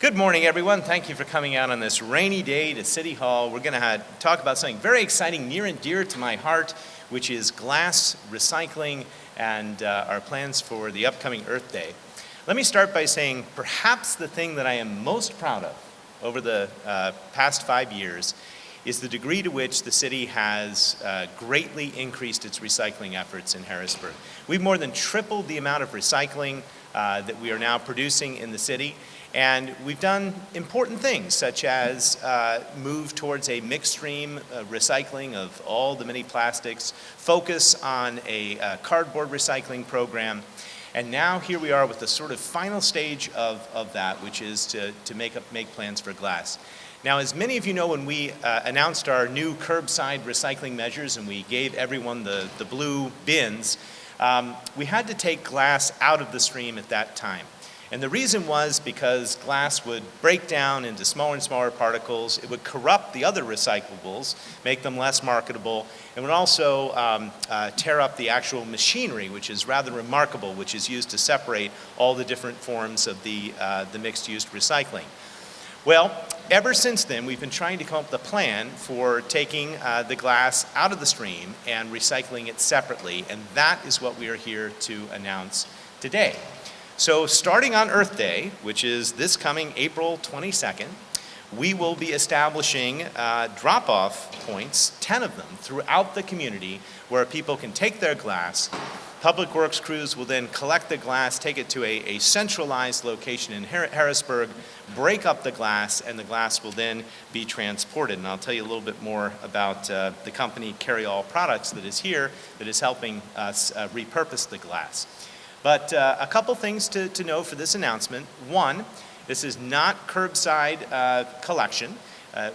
Good morning, everyone. Thank you for coming out on this rainy day to City Hall. We're going to talk about something very exciting, near and dear to my heart, which is glass recycling and our plans for the upcoming Earth Day. Let me start by saying perhaps the thing that I am most proud of over the past 5 years is the degree to which the city has greatly increased its recycling efforts in Harrisburg. We've more than tripled the amount of recycling that we are now producing in the city. And we've done important things, such as move towards a mixed stream recycling of all the many plastics, focus on a cardboard recycling program, and now here we are with the sort of final stage of that, which is to make plans for glass. Now, as many of you know, when we announced our new curbside recycling measures and we gave everyone the blue bins, we had to take glass out of the stream at that time. And the reason was because glass would break down into smaller and smaller particles. It would corrupt the other recyclables, make them less marketable, and would also tear up the actual machinery, which is rather remarkable, which is used to separate all the different forms of the mixed-use recycling. Well, ever since then, we've been trying to come up with a plan for taking the glass out of the stream and recycling it separately, and that is what we are here to announce today. So starting on Earth Day, which is this coming April 22nd, we will be establishing drop-off points, 10 of them, throughout the community where people can take their glass. Public Works crews will then collect the glass, take it to a centralized location in Harrisburg, break up the glass, and the glass will then be transported. And I'll tell you a little bit more about the company Carry All Products that is here, that is helping us repurpose the glass. But a couple things to know for this announcement. One, this is not curbside collection.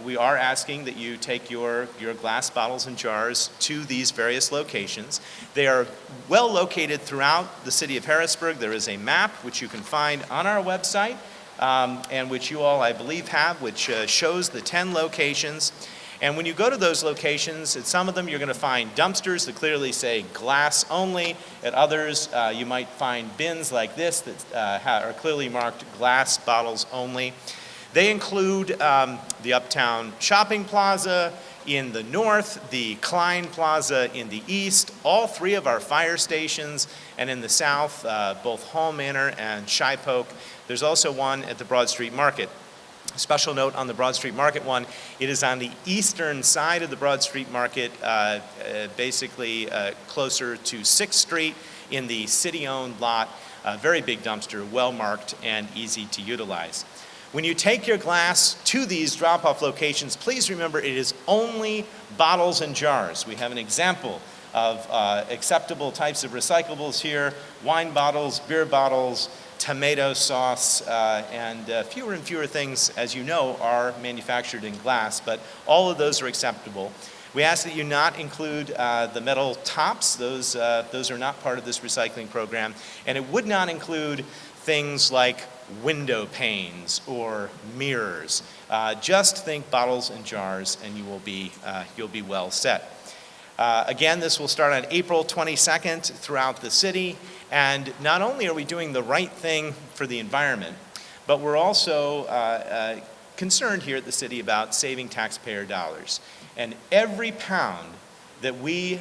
We are asking that you take your glass bottles and jars to these various locations. They are well located throughout the city of Harrisburg. There is a map which you can find on our website and which you all, I believe, have, which shows the 10 locations. And when you go to those locations, at some of them you're going to find dumpsters that clearly say glass only. At others, you might find bins like this that are clearly marked glass bottles only. They include the Uptown Shopping Plaza in the north, the Klein Plaza in the east, all three of our fire stations, and in the south, both Hall Manor and Shipoke. There's also one at the Broad Street Market. Special note on the Broad Street Market one, it is on the eastern side of the Broad Street Market, basically closer to 6th Street in the city-owned lot. A very big dumpster, well marked and easy to utilize. When you take your glass to these drop-off locations, please remember it is only bottles and jars. We have an example of acceptable types of recyclables here: wine bottles, beer bottles, tomato sauce, and fewer and fewer things, as you know, are manufactured in glass, but all of those are acceptable. We ask that you not include the metal tops. Those are not part of this recycling program, and it would not include things like window panes or mirrors. Just think bottles and jars, and you'll be well set. Again, this will start on April 22nd throughout the city, and not only are we doing the right thing for the environment, but we're also concerned here at the city about saving taxpayer dollars. And every pound that we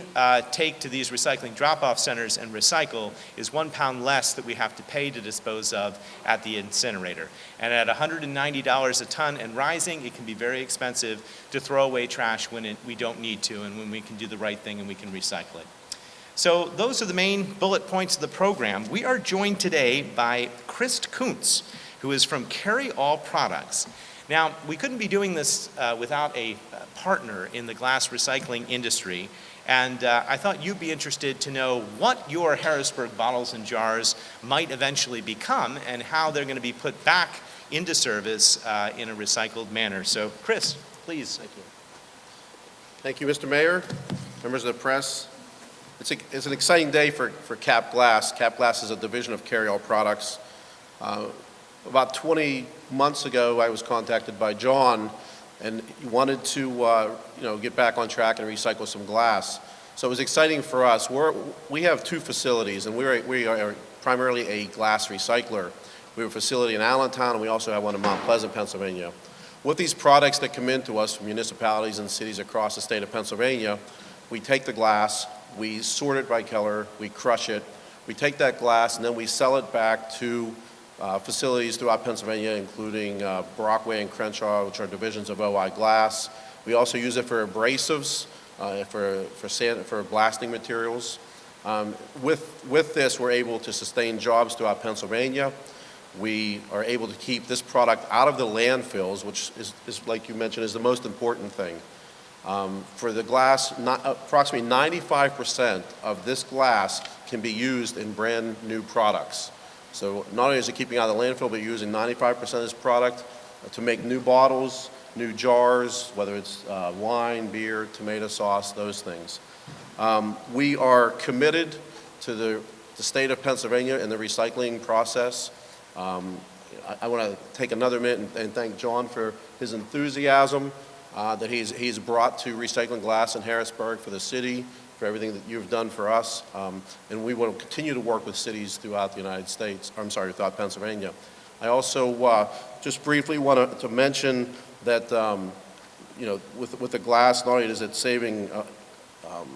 take to these recycling drop-off centers and recycle is 1 pound less that we have to pay to dispose of at the incinerator. And at $190 a ton and rising, it can be very expensive to throw away trash when we don't need to, and when we can do the right thing and we can recycle it. So those are the main bullet points of the program. We are joined today by Chris Kuntz, who is from Carry All Products. Now, we couldn't be doing this without a partner in the glass recycling industry, and I thought you'd be interested to know what your Harrisburg bottles and jars might eventually become and how they're going to be put back into service in a recycled manner. So, Chris, please. Thank you. Thank you, Mr. Mayor, members of the press. It's an exciting day for Cap Glass. Cap Glass is a division of Carry All Products. About 20 months ago, I was contacted by John, and he wanted to get back on track and recycle some glass. So it was exciting for us. We have two facilities, and we are primarily a glass recycler. We have a facility in Allentown, and we also have one in Mount Pleasant, Pennsylvania. With these products that come into us from municipalities and cities across the state of Pennsylvania, we take the glass, we sort it by color, we crush it, we take that glass, and then we sell it back to facilities throughout Pennsylvania, including Brockway and Crenshaw, which are divisions of OI Glass. We also use it for abrasives, for blasting materials. With this, we're able to sustain jobs throughout Pennsylvania. We are able to keep this product out of the landfills, which is like you mentioned, is the most important thing. For the glass, approximately 95% of this glass can be used in brand new products. So not only is it keeping out of the landfill, but using 95% of this product to make new bottles, new jars, whether it's wine, beer, tomato sauce, those things. We are committed to the state of Pennsylvania and the recycling process. I want to take another minute and thank John for his enthusiasm that he's brought to recycling glass in Harrisburg for the city, for everything that you've done for us. And we will continue to work with cities throughout the United States, throughout Pennsylvania. I also just briefly want to mention that, with the glass, not only is it saving, not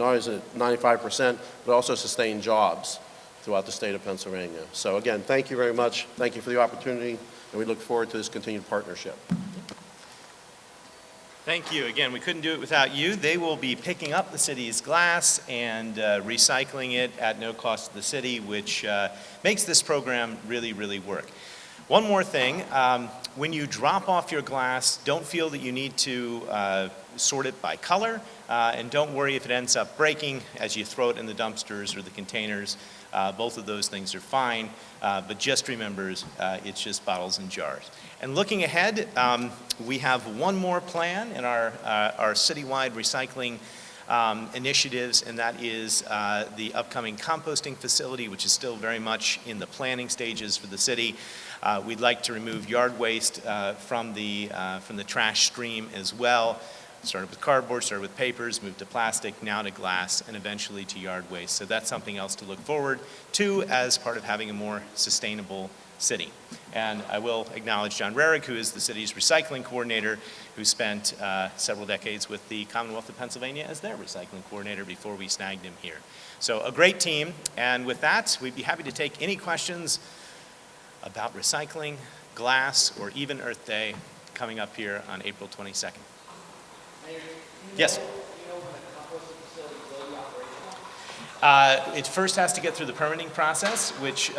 only is it 95%, but also sustain jobs throughout the state of Pennsylvania. So again, thank you very much. Thank you for the opportunity, and we look forward to this continued partnership. Thank you. Again, we couldn't do it without you. They will be picking up the city's glass and recycling it at no cost to the city, which makes this program really, really work. One more thing, when you drop off your glass, don't feel that you need to sort it by color, and don't worry if it ends up breaking as you throw it in the dumpsters or the containers. Both of those things are fine, but just remember, it's just bottles and jars. And looking ahead, we have one more plan in our citywide recycling initiatives, and that is the upcoming composting facility, which is still very much in the planning stages for the city. We'd like to remove yard waste from the trash stream as well. Started with cardboard, started with papers, moved to plastic, now to glass, and eventually to yard waste. So that's something else to look forward to as part of having a more sustainable city. And I will acknowledge John Rarick, who is the city's recycling coordinator, who spent several decades with the Commonwealth of Pennsylvania as their recycling coordinator before we snagged him here. So a great team, and with that, we'd be happy to take any questions about recycling, glass, or even Earth Day coming up here on April 22nd. Yes? Do you know when the composting facility will be operational? It first has to get through the permitting process, which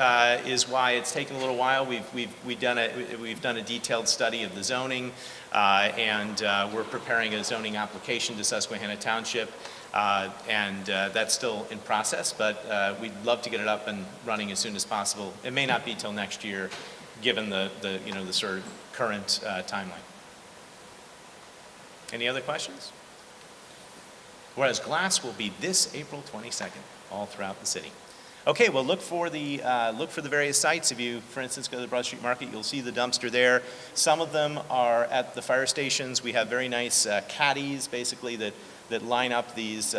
is why it's taken a little while. We've done a detailed study of the zoning, and we're preparing a zoning application to Susquehanna Township, and that's still in process. But we'd love to get it up and running as soon as possible. It may not be till next year, given the sort of current timeline. Any other questions? Whereas glass will be this April 22nd, all throughout the city. Okay, well, look for the various sites. If you, for instance, go to the Broad Street Market, you'll see the dumpster there. Some of them are at the fire stations. We have very nice caddies, basically, that line up these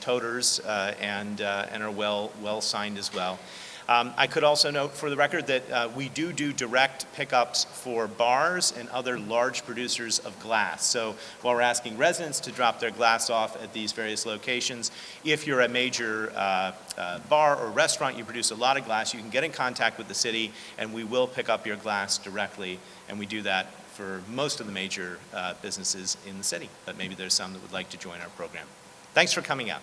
toters and are well signed as well. I could also note for the record that we do direct pickups for bars and other large producers of glass. So while we're asking residents to drop their glass off at these various locations, if you're a major bar or restaurant, you produce a lot of glass, you can get in contact with the city and we will pick up your glass directly, and we do that for most of the major businesses in the city, but maybe there's some that would like to join our program. Thanks for coming out.